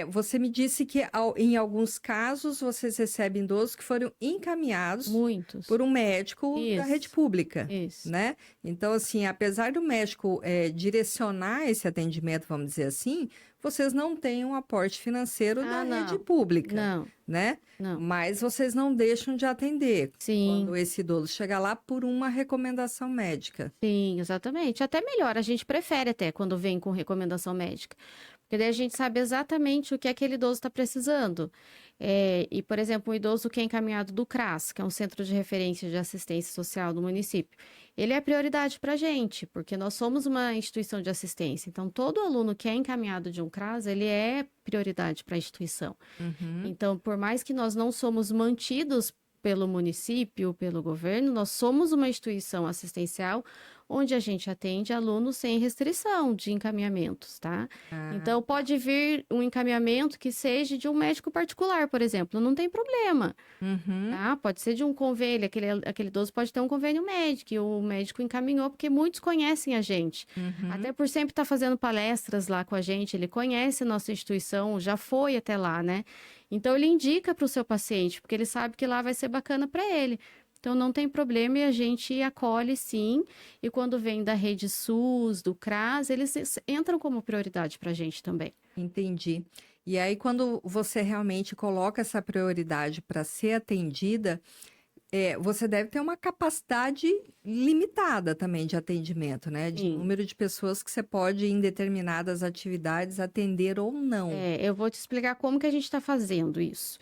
Você me disse que em alguns casos vocês recebem idosos que foram encaminhados Muitos. por um médico da Isso. rede pública, Isso. né? Então, assim, apesar do médico direcionar esse atendimento, vamos dizer assim, vocês não têm um aporte financeiro da não. rede pública, Não, né? não. Mas vocês não deixam de atender Sim. quando esse idoso chega lá por uma recomendação médica. Sim, exatamente. Até melhor, a gente prefere até quando vem com recomendação médica. Porque daí a gente sabe exatamente o que aquele idoso está precisando. E, por exemplo, um idoso que é encaminhado do CRAS, que é um Centro de Referência de Assistência Social do município, ele é prioridade para a gente, porque nós somos uma instituição de assistência. Então, todo aluno que é encaminhado de um CRAS, ele é prioridade para a instituição. Então, por mais que nós não somos mantidos pelo município, pelo governo, nós somos uma instituição assistencial onde a gente atende alunos sem restrição de encaminhamentos, tá? Então, pode vir um encaminhamento que seja de um médico particular, por exemplo, não tem problema, tá? Pode ser de um convênio, aquele idoso pode ter um convênio médico, e o médico encaminhou, porque muitos conhecem a gente. Até por sempre estar fazendo palestras lá com a gente, ele conhece a nossa instituição, já foi até lá, né? Então, ele indica para o seu paciente, porque ele sabe que lá vai ser bacana para ele. Então, não tem problema e a gente acolhe sim. E quando vem da rede SUS, do CRAS, eles entram como prioridade para a gente também. Entendi. E aí, quando você realmente coloca essa prioridade para ser atendida, você deve ter uma capacidade limitada também de atendimento, né? De número de pessoas que você pode, em determinadas atividades, atender ou não. Eu vou te explicar como que a gente está fazendo isso.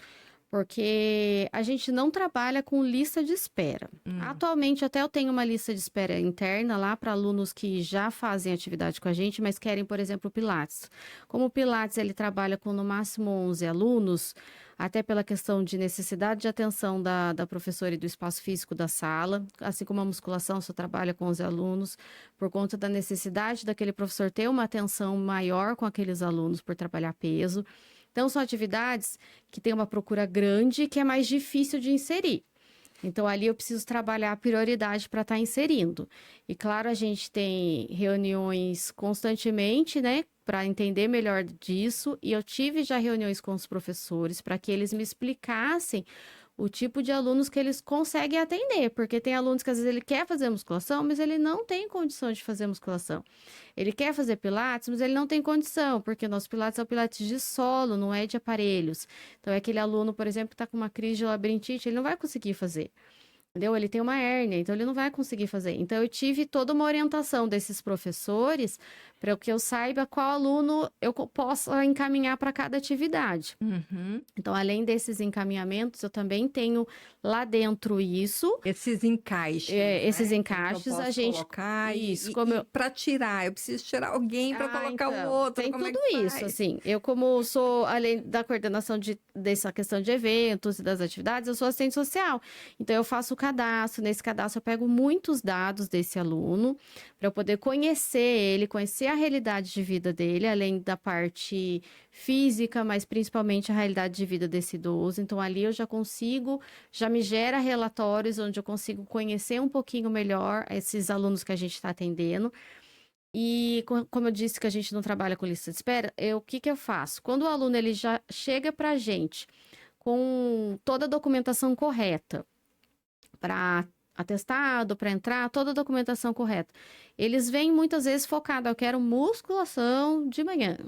Porque a gente não trabalha com lista de espera. Atualmente, até eu tenho uma lista de espera interna lá para alunos que já fazem atividade com a gente, mas querem, por exemplo, o Pilates. Como o Pilates ele trabalha com no máximo 11 alunos, até pela questão de necessidade de atenção da professora e do espaço físico da sala, assim como a musculação só trabalha com 11 alunos, por conta da necessidade daquele professor ter uma atenção maior com aqueles alunos por trabalhar peso. Então, são atividades que têm uma procura grande que é mais difícil de inserir. Então, ali eu preciso trabalhar a prioridade para estar inserindo. E, claro, a gente tem reuniões constantemente, né, para entender melhor disso. E eu tive já reuniões com os professores para que eles me explicassem o tipo de alunos que eles conseguem atender, porque tem alunos que às vezes ele quer fazer musculação, mas ele não tem condição de fazer musculação. Ele quer fazer pilates, mas ele não tem condição, porque nosso pilates é o pilates de solo, não é de aparelhos. Então, é aquele aluno, por exemplo, que está com uma crise de labirintite, ele não vai conseguir fazer. Entendeu? Ele tem uma hérnia, então ele não vai conseguir fazer. Então, eu tive toda uma orientação desses professores para que eu saiba qual aluno eu posso encaminhar para cada atividade. Então, além desses encaminhamentos, eu também tenho lá dentro isso. Esses encaixes. Esses né? encaixes, eu posso a gente. colocar Isso, para tirar, eu preciso tirar alguém para colocar o outro. Tem como tudo é que isso, faz? assim. Eu, como sou, além da coordenação dessa questão de eventos e das atividades, eu sou assistente social. Então, eu faço o cadastro. Nesse cadastro, eu pego muitos dados desse aluno para eu poder conhecer ele, conhecer a realidade de vida dele, além da parte física, mas principalmente a realidade de vida desse idoso. Então, ali eu já me gera relatórios onde eu consigo conhecer um pouquinho melhor esses alunos que a gente está atendendo. E como eu disse que a gente não trabalha com lista de espera, o que eu faço? Quando o aluno ele já chega para a gente com toda a documentação correta, para atestado, para entrar, toda a documentação correta. Eles vêm muitas vezes focados, eu quero musculação de manhã.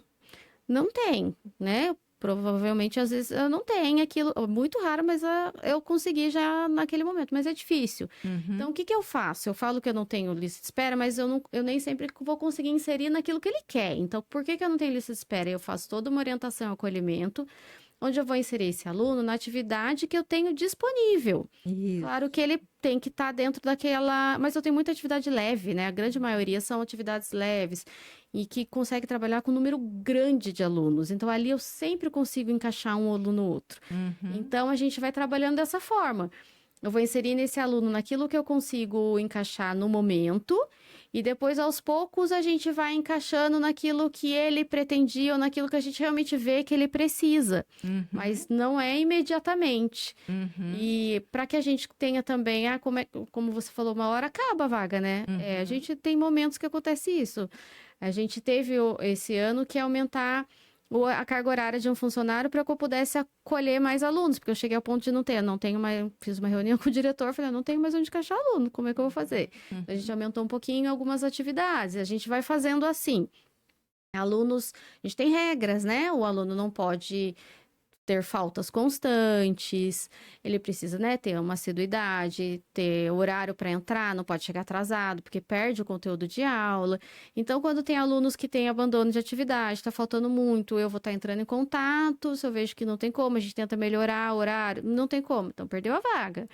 Não tem, né? Provavelmente, às vezes, eu não tenho aquilo, muito raro, mas eu consegui já naquele momento, mas é difícil. Então, o que eu faço? Eu falo que eu não tenho lista de espera, mas eu nem sempre vou conseguir inserir naquilo que ele quer. Então, por que eu não tenho lista de espera? Eu faço toda uma orientação, acolhimento, onde eu vou inserir esse aluno na atividade que eu tenho disponível. Isso. Claro que ele tem que estar dentro daquela... Mas eu tenho muita atividade leve, né? A grande maioria são atividades leves e que consegue trabalhar com um número grande de alunos. Então, ali eu sempre consigo encaixar um aluno no outro. Então, a gente vai trabalhando dessa forma. Eu vou inserir nesse aluno naquilo que eu consigo encaixar no momento e depois, aos poucos, a gente vai encaixando naquilo que ele pretendia ou naquilo que a gente realmente vê que ele precisa. Mas não é imediatamente. E para que a gente tenha também, como você falou, uma hora acaba a vaga, né? A gente tem momentos que acontece isso. A gente teve esse ano que aumentar a carga horária de um funcionário para que eu pudesse acolher mais alunos, porque eu cheguei ao ponto de não tenho mais, fiz uma reunião com o diretor, falei, não tenho mais onde encaixar aluno, como é que eu vou fazer? A gente aumentou um pouquinho algumas atividades, a gente vai fazendo assim. Alunos, a gente tem regras, né? O aluno não pode ter faltas constantes, ele precisa, né, ter uma assiduidade, ter horário para entrar, não pode chegar atrasado, porque perde o conteúdo de aula. Então, quando tem alunos que têm abandono de atividade, está faltando muito, eu vou estar entrando em contato, se eu vejo que não tem como, a gente tenta melhorar o horário, não tem como, então perdeu a vaga,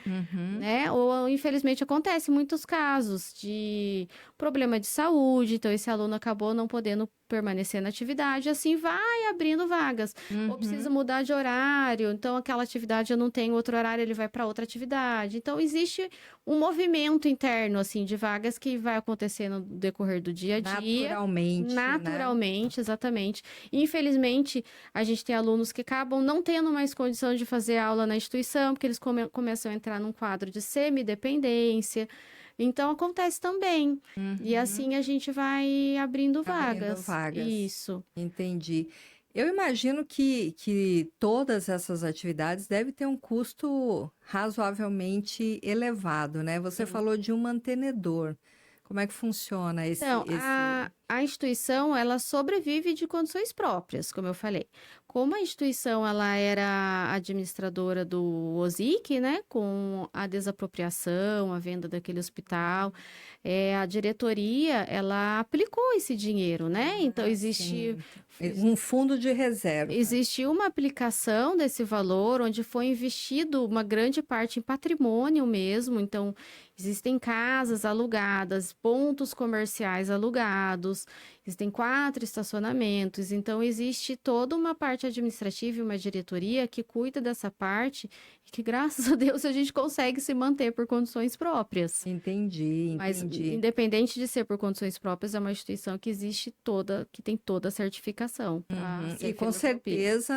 né? Ou, infelizmente, acontece muitos casos de problema de saúde, então esse aluno acabou não podendo permanecer na atividade, assim vai abrindo vagas. Ou precisa mudar de horário, então aquela atividade eu não tenho outro horário, ele vai para outra atividade. Então existe um movimento interno assim de vagas que vai acontecer no decorrer do dia a dia. Naturalmente, né? Exatamente. Infelizmente, a gente tem alunos que acabam não tendo mais condição de fazer aula na instituição, porque eles começam a entrar num quadro de semidependência. Então, acontece também. E assim a gente vai abrindo vagas. Isso. Entendi. Eu imagino que todas essas atividades devem ter um custo razoavelmente elevado, né? Você falou de um mantenedor. Como é que funciona esse... Então, a instituição, ela sobrevive de condições próprias, como eu falei. Como a instituição, ela era administradora do OSIC, né, com a desapropriação, a venda daquele hospital, a diretoria, ela aplicou esse dinheiro, né? Então, existe... um fundo de reserva. Existiu uma aplicação desse valor, onde foi investido uma grande parte em patrimônio mesmo. Então, existem casas alugadas, pontos comerciais alugados, existem 4 estacionamentos. Então, existe toda uma parte administrativa e uma diretoria que cuida dessa parte e que, graças a Deus, a gente consegue se manter por condições próprias. Entendi. Mas, independente de ser por condições próprias, é uma instituição que existe toda, que tem toda a certificação. E com certeza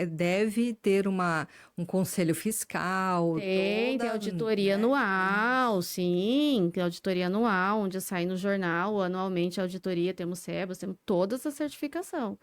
deve ter um conselho fiscal. Tem auditoria anual, sim, tem auditoria anual, onde sai no jornal, anualmente a auditoria, temos SEBAS, temos toda essa certificação.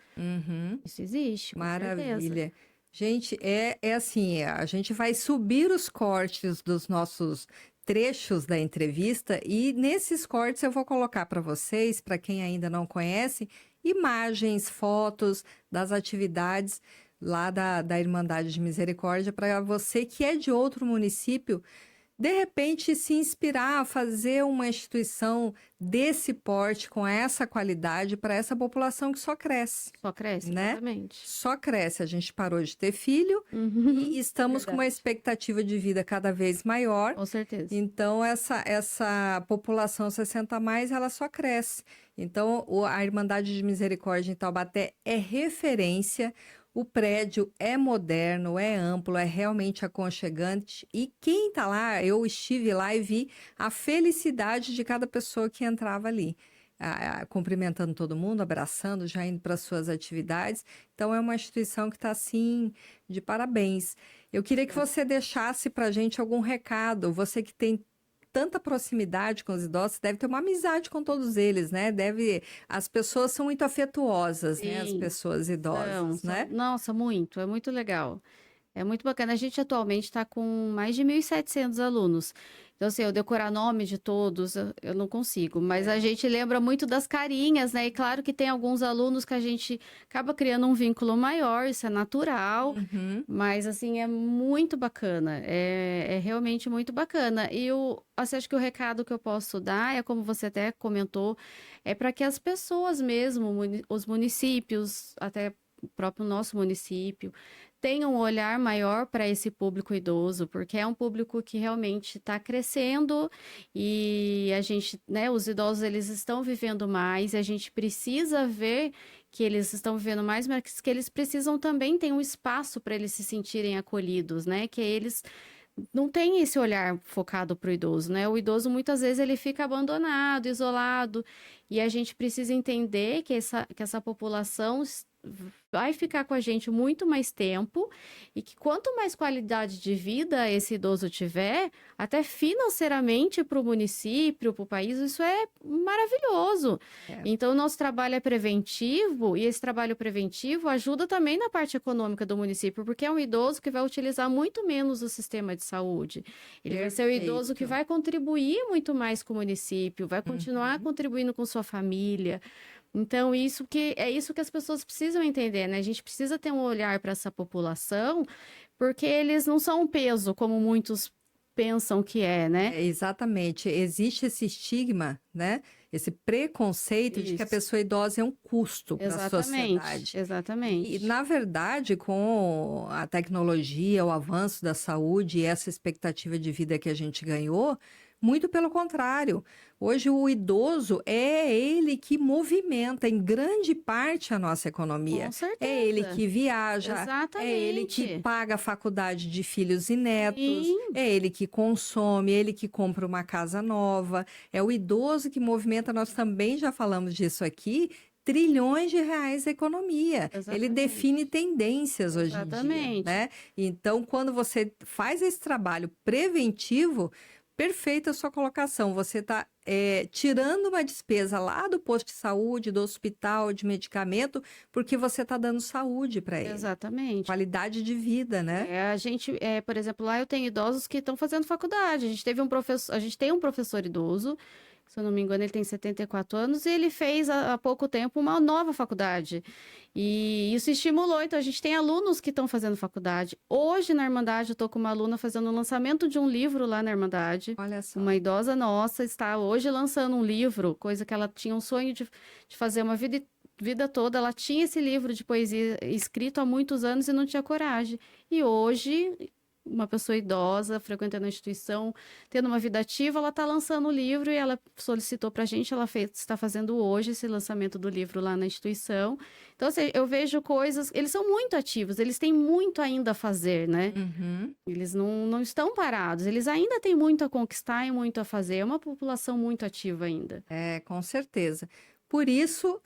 Isso existe, com Maravilha. certeza. Gente, é assim, a gente vai subir os cortes dos nossos trechos da entrevista e nesses cortes eu vou colocar para vocês, para quem ainda não conhece, imagens, fotos das atividades lá da Irmandade de Misericórdia, para você que é de outro município, de repente se inspirar a fazer uma instituição desse porte, com essa qualidade, para essa população que só cresce. Só cresce, né? exatamente. Só cresce. A gente parou de ter filho e estamos com uma expectativa de vida cada vez maior. Com certeza. Então, essa população 60 a mais, ela só cresce. Então, a Irmandade de Misericórdia em Taubaté é referência. O prédio é moderno, é amplo, é realmente aconchegante. E quem está lá, eu estive lá e vi a felicidade de cada pessoa que entrava ali. Cumprimentando todo mundo, abraçando, já indo para suas atividades. Então, é uma instituição que está, assim, de parabéns. Eu queria que você deixasse para a gente algum recado. Você que tem tanta proximidade com os idosos, deve ter uma amizade com todos eles, né? As pessoas são muito afetuosas, né? As pessoas idosas, né? Nossa, muito, é muito legal. É muito bacana. A gente atualmente está com mais de 1.700 alunos. Então, assim, eu decorar nome de todos, eu não consigo. Mas a gente lembra muito das carinhas, né? E claro que tem alguns alunos que a gente acaba criando um vínculo maior, isso é natural. Mas, assim, é muito bacana. É realmente muito bacana. E assim, acho que o recado que eu posso dar é, como você até comentou, é para que as pessoas mesmo, os municípios, até o próprio nosso município, tem um olhar maior para esse público idoso, porque é um público que realmente está crescendo e a gente, né, os idosos, eles estão vivendo mais e a gente precisa ver que eles estão vivendo mais, mas que eles precisam também ter um espaço para eles se sentirem acolhidos, né, que eles não têm esse olhar focado para o idoso, né? O idoso, muitas vezes, ele fica abandonado, isolado, e a gente precisa entender que essa população vai ficar com a gente muito mais tempo e que quanto mais qualidade de vida esse idoso tiver, até financeiramente para o município, para o país, isso é maravilhoso. Então, o nosso trabalho é preventivo e esse trabalho preventivo ajuda também na parte econômica do município, porque é um idoso que vai utilizar muito menos o sistema de saúde. Ele vai ser o idoso que vai contribuir muito mais com o município, vai continuar contribuindo com sua família. Então, isso que as pessoas precisam entender, né? A gente precisa ter um olhar para essa população, porque eles não são um peso, como muitos pensam que é, né? Exatamente. Existe esse estigma, né? Esse preconceito de que a Isso. pessoa idosa é um custo para a Exatamente, sociedade. E, exatamente. na verdade, com a tecnologia, o avanço da saúde e essa expectativa de vida que a gente ganhou, muito pelo contrário. Hoje, o idoso é ele que movimenta, em grande parte, a nossa economia. Com certeza. É ele que viaja, Exatamente. é ele que paga a faculdade de filhos e netos, Sim. é ele que consome, ele que compra uma casa nova. É o idoso que movimenta, nós também já falamos disso aqui, trilhões de reais da economia. Ele Exatamente. define tendências hoje em dia, Exatamente. né? Então, quando você faz esse trabalho preventivo, perfeita a sua colocação. Você está tirando uma despesa lá do posto de saúde, do hospital, de medicamento, porque você está dando saúde para ele. Exatamente. Qualidade de vida, né? Por exemplo, lá eu tenho idosos que estão fazendo faculdade. A gente tem um professor idoso, se eu não me engano, ele tem 74 anos, e ele fez há pouco tempo uma nova faculdade. E isso estimulou. Então, a gente tem alunos que estão fazendo faculdade. Hoje, na Irmandade, eu estou com uma aluna fazendo o lançamento de um livro lá na Irmandade. Olha só. Uma idosa nossa está hoje lançando um livro, coisa que ela tinha um sonho de fazer uma vida toda. Ela tinha esse livro de poesia escrito há muitos anos e não tinha coragem. E hoje, uma pessoa idosa, frequentando a instituição, tendo uma vida ativa, ela está lançando o livro e ela solicitou para a gente, está fazendo hoje esse lançamento do livro lá na instituição. Então, assim, eu vejo coisas, eles são muito ativos, eles têm muito ainda a fazer, né? Uhum. Eles não estão parados, eles ainda têm muito a conquistar e muito a fazer, é uma população muito ativa ainda. Com certeza. Por isso,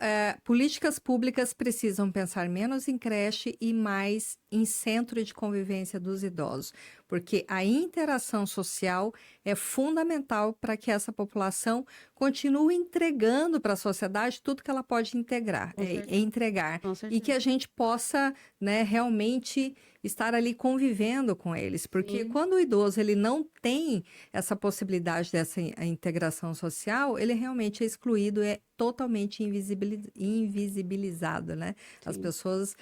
políticas públicas precisam pensar menos em creche e mais em centro de convivência dos idosos, porque a interação social é fundamental para que essa população continue entregando para a sociedade tudo que ela pode entregar. Com E certeza. que a gente possa, né, realmente estar ali convivendo com eles, porque Sim. quando o idoso ele não tem essa possibilidade dessa integração social, ele realmente é excluído, é totalmente invisibilizado, né? As Sim. pessoas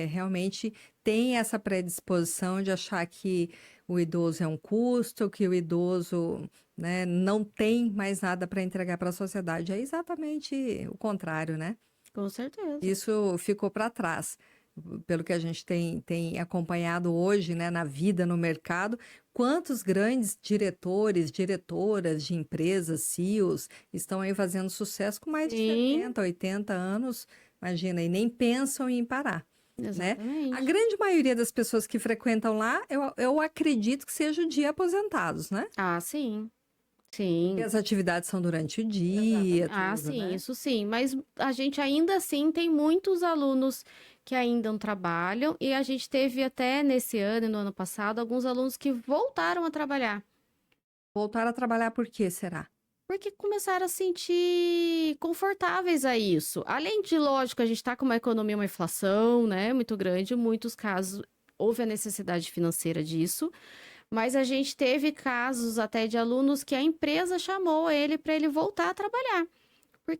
realmente têm essa predisposição de achar que o idoso é um custo, que o idoso, né, não tem mais nada para entregar para a sociedade. É exatamente o contrário, né? Com certeza. Isso ficou para trás. Pelo que a gente tem acompanhado hoje, né, na vida, no mercado, quantos grandes diretores, diretoras de empresas, CEOs, estão aí fazendo sucesso com mais de Sim. 70, 80 anos, imagina, e nem pensam em parar, né? Exatamente. A grande maioria das pessoas que frequentam lá, eu acredito que sejam de aposentados, né? Ah, sim. Sim. E as atividades são durante o dia, Ah, tudo, sim, né? isso sim. Mas a gente ainda assim tem muitos alunos que ainda não trabalham e a gente teve até nesse ano e no ano passado alguns alunos que voltaram a trabalhar. Voltar a trabalhar por quê, será? Porque começaram a sentir confortáveis a isso. Além de, lógico, a gente está com uma economia, uma inflação, né, muito grande, em muitos casos houve a necessidade financeira disso. Mas a gente teve casos até de alunos que a empresa chamou ele para ele voltar a trabalhar.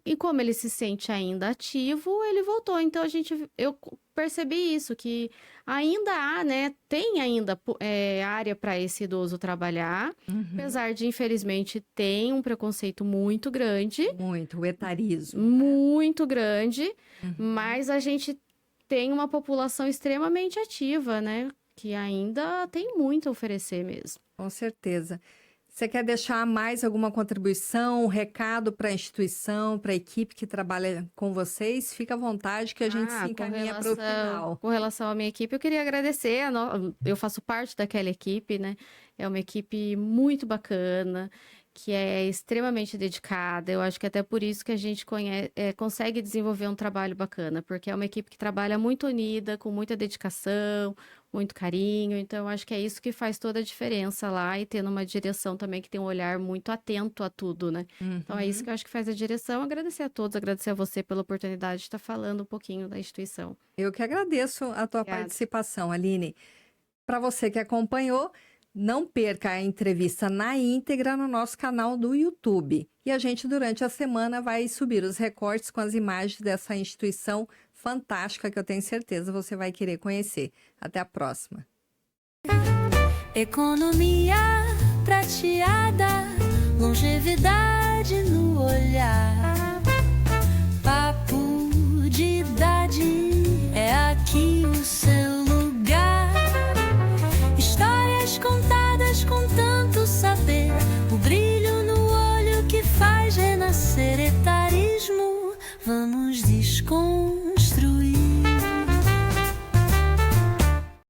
E como ele se sente ainda ativo, ele voltou. Então eu percebi isso, que ainda há, né? Tem ainda área para esse idoso trabalhar, apesar de, infelizmente, tem um preconceito muito grande. Muito, o etarismo. Muito grande, mas a gente tem uma população extremamente ativa, né? Que ainda tem muito a oferecer mesmo. Com certeza. Você quer deixar mais alguma contribuição, um recado para a instituição, para a equipe que trabalha com vocês? Fica à vontade que a gente se encaminha para o final. Com relação à minha equipe, eu queria agradecer. Eu faço parte daquela equipe, né? É uma equipe muito bacana, que é extremamente dedicada. Eu acho que até por isso que a gente consegue desenvolver um trabalho bacana, porque é uma equipe que trabalha muito unida, com muita dedicação, muito carinho. Então, eu acho que é isso que faz toda a diferença lá e tendo uma direção também que tem um olhar muito atento a tudo, né? Então, é isso que eu acho que faz a direção. Agradecer a todos, agradecer a você pela oportunidade de estar falando um pouquinho da instituição. Eu que agradeço a tua Obrigada. participação, Aline. Para você que acompanhou, Não perca a entrevista na íntegra no nosso canal do YouTube. E a gente, durante a semana, vai subir os recortes com as imagens dessa instituição fantástica que eu tenho certeza você vai querer conhecer. Até a próxima. Economia prateada, longevidade no olhar.